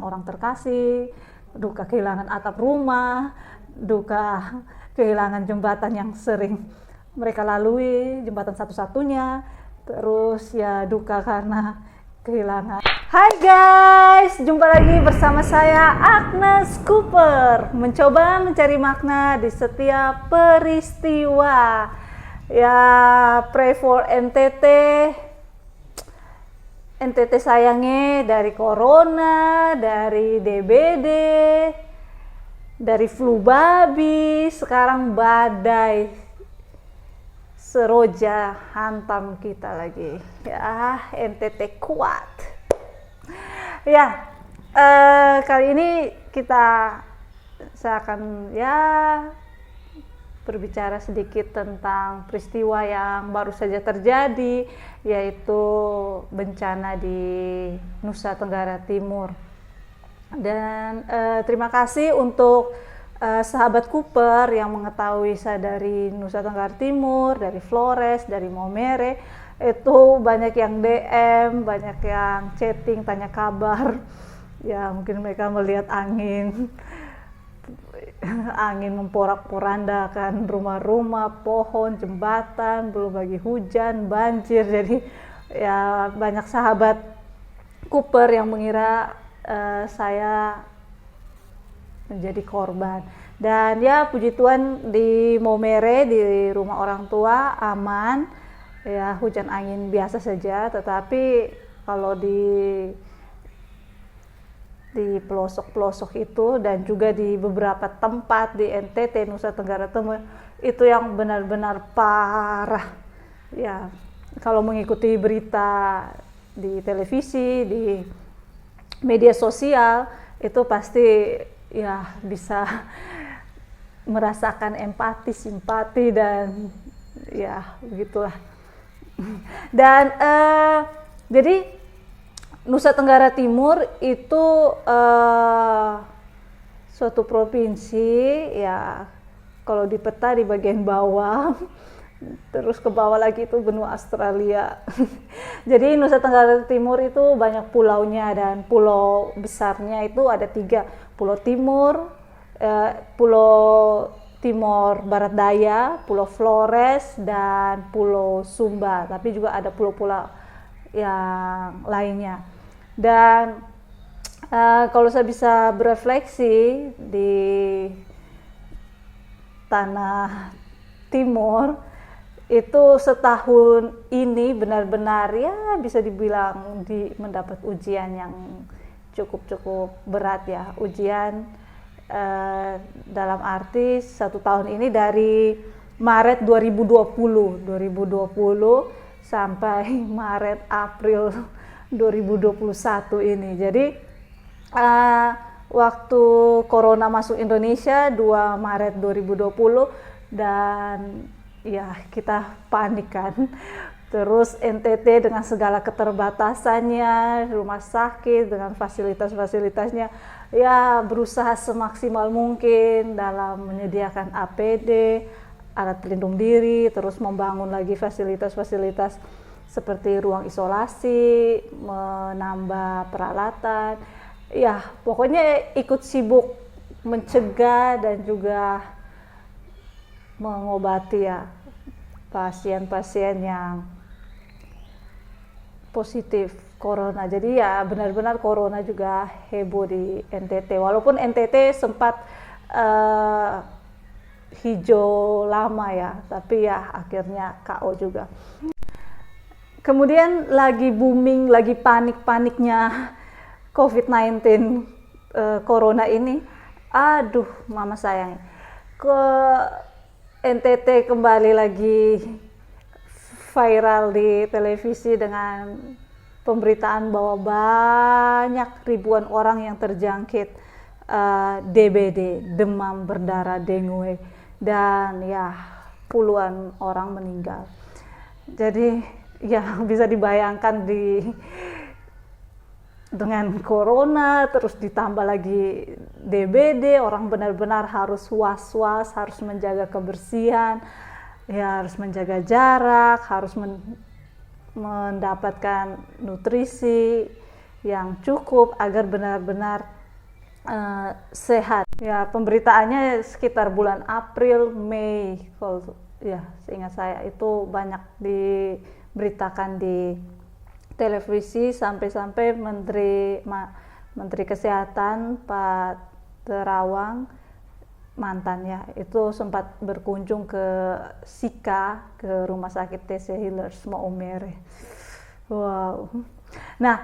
orang terkasih, duka kehilangan atap rumah, duka kehilangan jembatan yang sering mereka lalui, jembatan satu-satunya, terus ya duka karena kehilangan. Hai guys, jumpa lagi bersama saya Agnes Cooper, mencoba mencari makna di setiap peristiwa. Ya, pray for NTT. NTT sayangnya dari corona, dari DBD, dari flu babi, sekarang badai seroja hantam kita lagi. Ya, NTT kuat. Ya, kali ini saya akan berbicara sedikit tentang peristiwa yang baru saja terjadi, yaitu bencana di Nusa Tenggara Timur. Dan terima kasih untuk sahabat Cooper yang mengetahui saya dari Nusa Tenggara Timur, dari Flores, dari Maumere. Itu banyak yang DM, banyak yang chatting, tanya kabar. Ya, mungkin mereka melihat angin memporak-porandakan rumah-rumah, pohon, jembatan, belum lagi hujan, banjir. Jadi ya banyak sahabat Cooper yang mengira saya menjadi korban. Dan ya puji Tuhan di Maumere, di rumah orang tua aman. Ya, hujan angin biasa saja, tetapi kalau di pelosok-pelosok itu dan juga di beberapa tempat di NTT Nusa Tenggara Timur itu yang benar-benar parah. Ya, kalau mengikuti berita di televisi, di media sosial itu pasti ya bisa merasakan empati, simpati, dan ya begitulah. Dan jadi Nusa Tenggara Timur itu suatu provinsi, ya kalau di peta di bagian bawah, terus ke bawah lagi itu benua Australia. Jadi Nusa Tenggara Timur itu banyak pulaunya, dan pulau besarnya itu ada 3, Pulau Timur, Pulau Timor Barat Daya, Pulau Flores, dan Pulau Sumba. Tapi juga ada pulau-pulau yang lainnya. Dan kalau saya bisa berefleksi di tanah timur itu setahun ini benar-benar ya bisa dibilang mendapat ujian yang cukup berat ya. Ujian dalam arti 1 tahun ini dari Maret 2020 sampai Maret April 2021 ini. Jadi waktu corona masuk Indonesia 2 Maret 2020 dan ya kita panik kan. Terus NTT dengan segala keterbatasannya, rumah sakit dengan fasilitas-fasilitasnya ya berusaha semaksimal mungkin dalam menyediakan APD, alat pelindung diri, terus membangun lagi fasilitas-fasilitas seperti ruang isolasi, menambah peralatan. Ya, pokoknya ikut sibuk mencegah dan juga mengobati ya pasien-pasien yang positif corona. Jadi ya benar-benar corona juga heboh di NTT. Walaupun NTT sempat hijau lama ya, tapi ya akhirnya KO juga. Kemudian lagi booming, lagi panik-paniknya COVID-19 corona ini. Aduh, mama sayang. Ke NTT kembali lagi viral di televisi dengan pemberitaan bahwa banyak ribuan orang yang terjangkit DBD, demam berdarah dengue, dan ya puluhan orang meninggal. Jadi ya bisa dibayangkan dengan corona terus ditambah lagi DBD, orang benar-benar harus was-was, harus menjaga kebersihan, ya harus menjaga jarak, harus mendapatkan nutrisi yang cukup agar benar-benar sehat. Ya, pemberitaannya sekitar bulan April, Mei, kalau ya seingat saya itu banyak diberitakan di televisi sampai-sampai Menteri Kesehatan Pak Terawang mantannya itu sempat berkunjung ke Sika, ke Rumah Sakit TC Healers Maumere. Wow. Nah,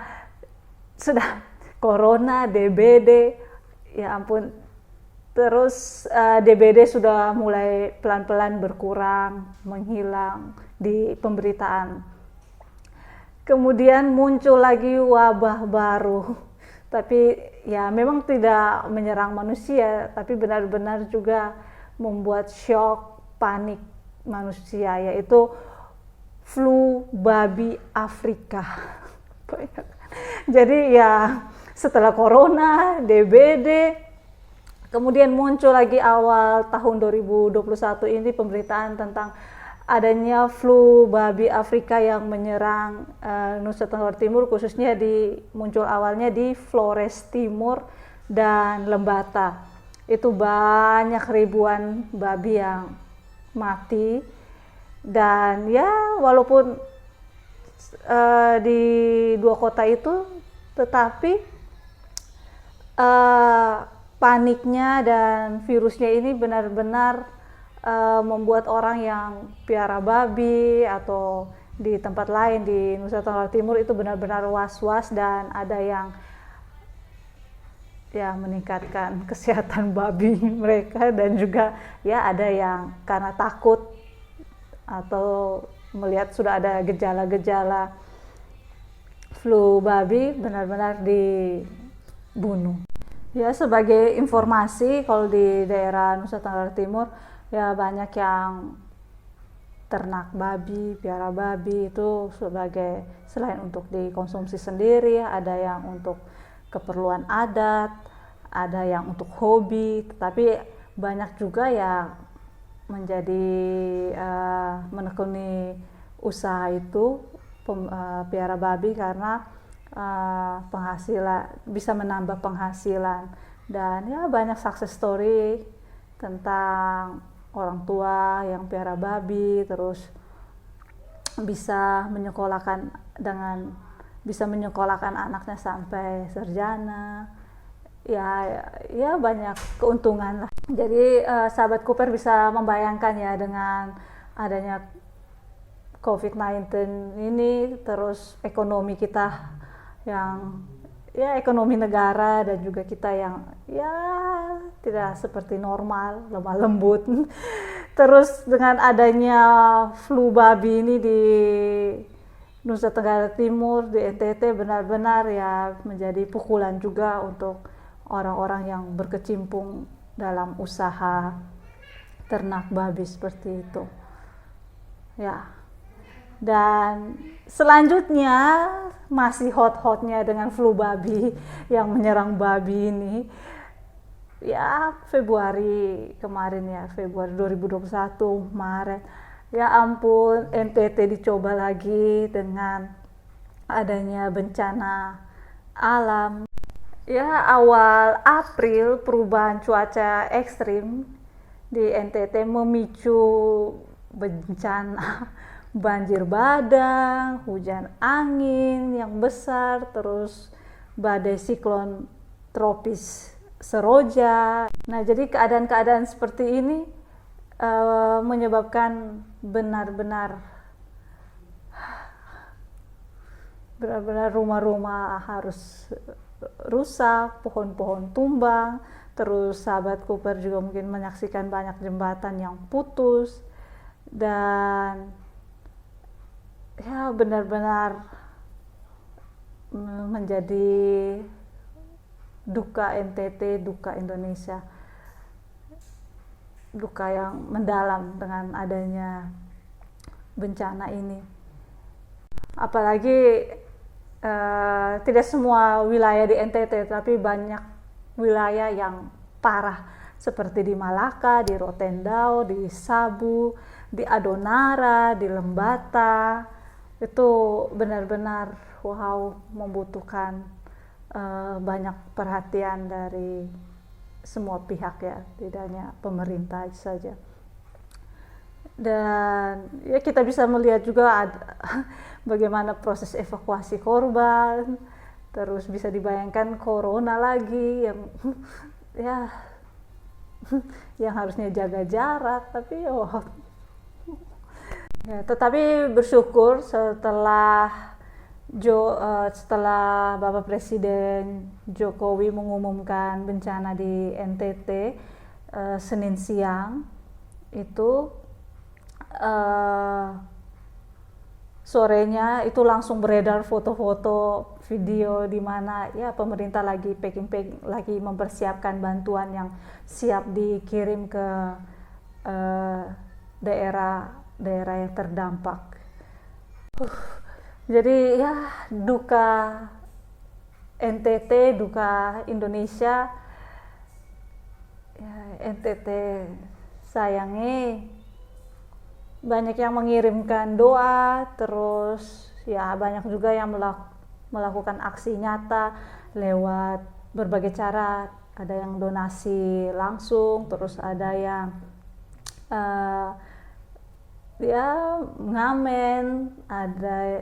sudah corona, DBD, ya ampun. Terus DBD sudah mulai pelan-pelan berkurang, menghilang di pemberitaan. Kemudian muncul lagi wabah baru, tapi ya memang tidak menyerang manusia, tapi benar-benar juga membuat shock, panik manusia, yaitu flu babi Afrika. Jadi ya setelah corona, DBD, kemudian muncul lagi awal tahun 2021 ini pemberitaan tentang adanya flu babi Afrika yang menyerang Nusa Tenggara Timur, khususnya muncul awalnya di Flores Timur dan Lembata. Itu banyak ribuan babi yang mati, dan ya walaupun di dua kota itu, tetapi paniknya dan virusnya ini benar-benar membuat orang yang piara babi atau di tempat lain di Nusa Tenggara Timur itu benar-benar was-was, dan ada yang ya meningkatkan kesehatan babi mereka, dan juga ya ada yang karena takut atau melihat sudah ada gejala-gejala flu babi benar-benar dibunuh. Ya, sebagai informasi, kalau di daerah Nusa Tenggara Timur ya banyak yang ternak babi, piara babi itu sebagai selain untuk dikonsumsi sendiri, ada yang untuk keperluan adat, ada yang untuk hobi, tetapi banyak juga yang menjadi menekuni usaha itu piara babi karena penghasilan, bisa menambah penghasilan. Dan ya banyak success story tentang orang tua yang piara babi terus bisa menyekolahkan anaknya sampai sarjana. Ya banyak keuntungan lah. Jadi sahabat Cooper bisa membayangkan ya, dengan adanya COVID-19 ini, terus ekonomi kita yang ya ekonomi negara, dan juga kita yang ya tidak seperti normal, lemah lembut. Terus dengan adanya flu babi ini di Nusa Tenggara Timur, di NTT, benar-benar ya menjadi pukulan juga untuk orang-orang yang berkecimpung dalam usaha ternak babi seperti itu. Ya. Dan selanjutnya masih hot-hotnya dengan flu babi yang menyerang babi ini. Ya, Februari kemarin ya, Februari 2021, Maret. Ya ampun, NTT dicoba lagi dengan adanya bencana alam. Ya, awal April perubahan cuaca ekstrim di NTT memicu bencana banjir bandang, hujan angin yang besar, terus badai siklon tropis Seroja. Nah, jadi keadaan-keadaan seperti ini menyebabkan benar-benar rumah-rumah harus rusak, pohon-pohon tumbang. Terus sahabat Cooper juga mungkin menyaksikan banyak jembatan yang putus, dan ya benar-benar menjadi duka NTT, duka Indonesia, duka yang mendalam dengan adanya bencana ini. Apalagi tidak semua wilayah di NTT, tapi banyak wilayah yang parah, seperti di Malaka, di Rotendao, di Sabu, di Adonara, di Lembata. Itu benar-benar wow, membutuhkan banyak perhatian dari semua pihak ya, tidak hanya pemerintah saja. Dan ya kita bisa melihat juga bagaimana proses evakuasi korban, terus bisa dibayangkan corona lagi yang ya yang harusnya jaga jarak, tapi ya, tetapi bersyukur setelah Bapak Presiden Jokowi mengumumkan bencana di NTT Senin siang itu, sorenya itu langsung beredar foto-foto, video di mana ya pemerintah lagi lagi mempersiapkan bantuan yang siap dikirim ke daerah yang terdampak. Jadi ya duka NTT, duka Indonesia. Ya, NTT sayangnya banyak yang mengirimkan doa, terus ya banyak juga yang melakukan aksi nyata lewat berbagai cara. Ada yang donasi langsung, terus ada yang ya ngamen, ada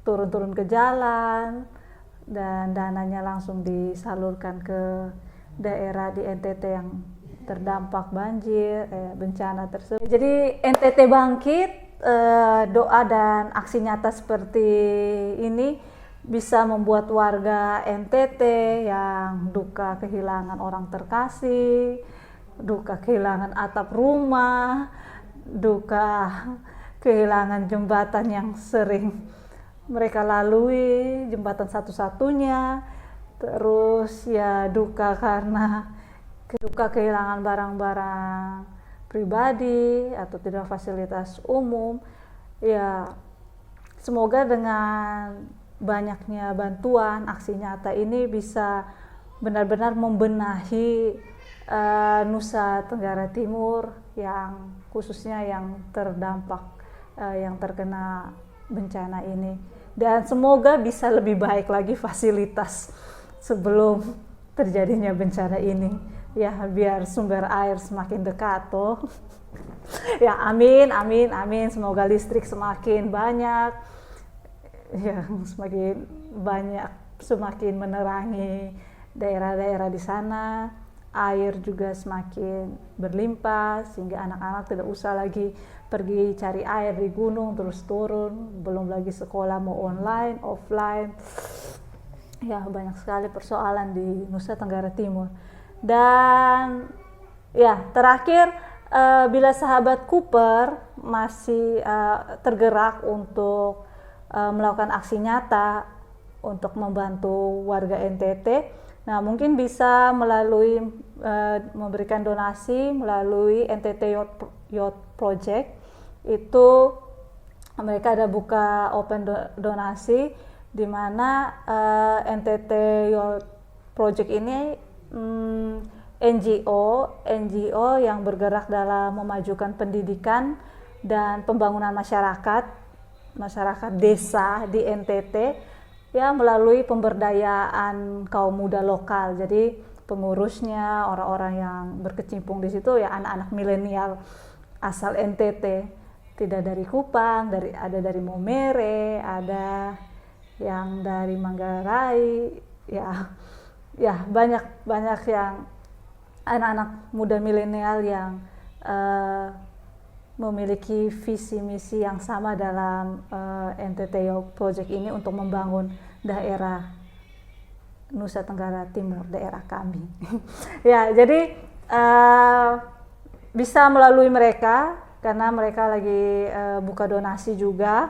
turun-turun ke jalan, dan dananya langsung disalurkan ke daerah di NTT yang terdampak banjir, bencana tersebut. Jadi NTT bangkit, doa dan aksi nyata seperti ini bisa membuat warga NTT yang duka kehilangan orang terkasih, duka kehilangan atap rumah, duka kehilangan jembatan yang sering mereka lalui, jembatan satu-satunya, terus ya duka kehilangan barang-barang pribadi atau tidak fasilitas umum. Ya semoga dengan banyaknya bantuan, aksi nyata ini bisa benar-benar membenahi Nusa Tenggara Timur, yang khususnya yang terdampak, yang terkena bencana ini, dan semoga bisa lebih baik lagi fasilitas sebelum terjadinya bencana ini ya, biar sumber air semakin dekat toh. Ya amin, semoga listrik semakin banyak ya, semakin menerangi daerah-daerah di sana. Air juga semakin berlimpah sehingga anak-anak tidak usah lagi pergi cari air di gunung terus turun, belum lagi sekolah mau online, offline. Ya banyak sekali persoalan di Nusa Tenggara Timur. Dan ya terakhir, bila sahabat Cooper masih tergerak untuk melakukan aksi nyata untuk membantu warga NTT, nah mungkin bisa melalui memberikan donasi melalui NTT Youth Project. Itu mereka ada buka open donasi, di mana NTT Youth Project ini NGO yang bergerak dalam memajukan pendidikan dan pembangunan masyarakat desa di NTT ya, melalui pemberdayaan kaum muda lokal. Jadi pengurusnya orang-orang yang berkecimpung di situ ya anak-anak milenial asal NTT, tidak dari Kupang, ada dari Momere, ada yang dari Manggarai, ya banyak yang anak-anak muda milenial yang memiliki visi misi yang sama dalam NTT Youth Project ini untuk membangun daerah Nusa Tenggara Timur, daerah kami. Ya, jadi bisa melalui mereka karena mereka lagi buka donasi juga.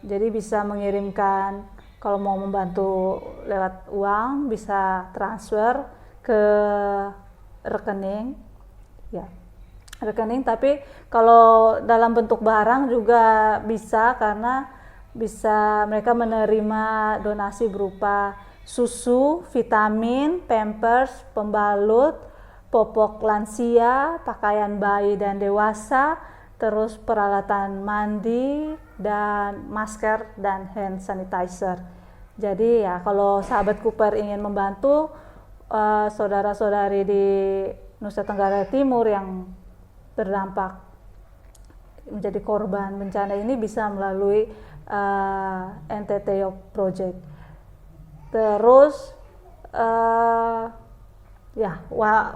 Jadi bisa mengirimkan, kalau mau membantu lewat uang bisa transfer ke rekening ya. Tapi kalau dalam bentuk barang juga bisa, karena bisa mereka menerima donasi berupa susu, vitamin, pampers, pembalut, popok lansia, pakaian bayi dan dewasa, terus peralatan mandi dan masker dan hand sanitizer. Jadi ya kalau sahabat Cooper ingin membantu saudara-saudari di Nusa Tenggara Timur yang terdampak menjadi korban bencana ini, bisa melalui NTT York Project. Terus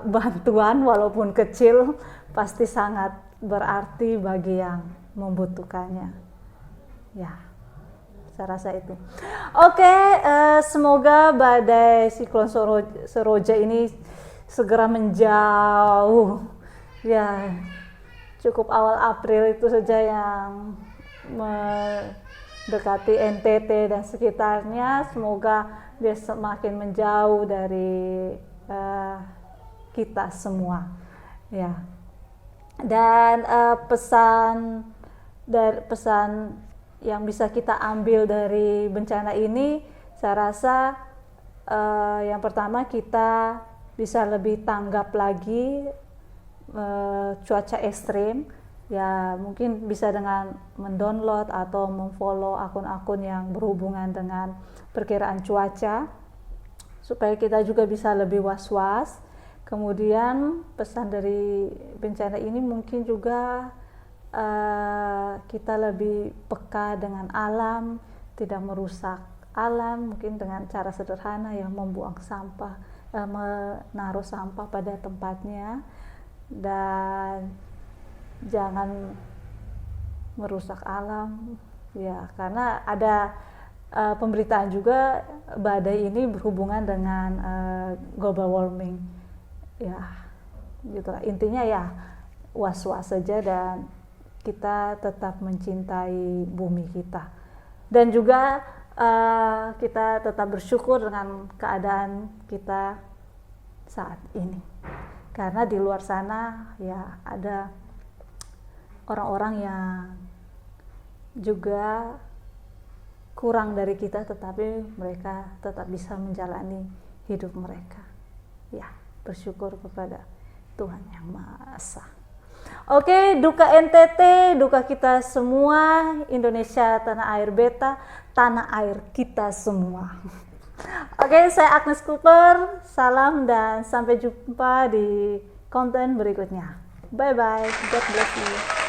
bantuan walaupun kecil pasti sangat berarti bagi yang membutuhkannya. Ya, saya rasa itu. Oke, semoga badai siklon Seroja ini segera menjauh. Ya, cukup awal April itu saja yang mendekati NTT dan sekitarnya. Semoga dia semakin menjauh dari kita semua. Ya. Dan pesan yang bisa kita ambil dari bencana ini, saya rasa yang pertama, kita bisa lebih tanggap lagi cuaca ekstrim. Ya, mungkin bisa dengan mendownload atau memfollow akun-akun yang berhubungan dengan perkiraan cuaca, supaya kita juga bisa lebih was-was. Kemudian pesan dari bencana ini mungkin juga kita lebih peka dengan alam, tidak merusak alam, mungkin dengan cara sederhana yang membuang sampah, menaruh sampah pada tempatnya, dan jangan merusak alam ya, karena ada pemberitaan juga badai ini berhubungan dengan global warming ya, gitu. Intinya ya was-was saja dan kita tetap mencintai bumi kita, dan juga kita tetap bersyukur dengan keadaan kita saat ini, karena di luar sana ya ada orang-orang yang juga kurang dari kita, tetapi mereka tetap bisa menjalani hidup mereka. Ya, bersyukur kepada Tuhan Yang Maha Esa. Oke, duka NTT, duka kita semua. Indonesia tanah air beta, tanah air kita semua. Oke, saya Agnes Cooper. Salam dan sampai jumpa di konten berikutnya. Bye bye. God bless you.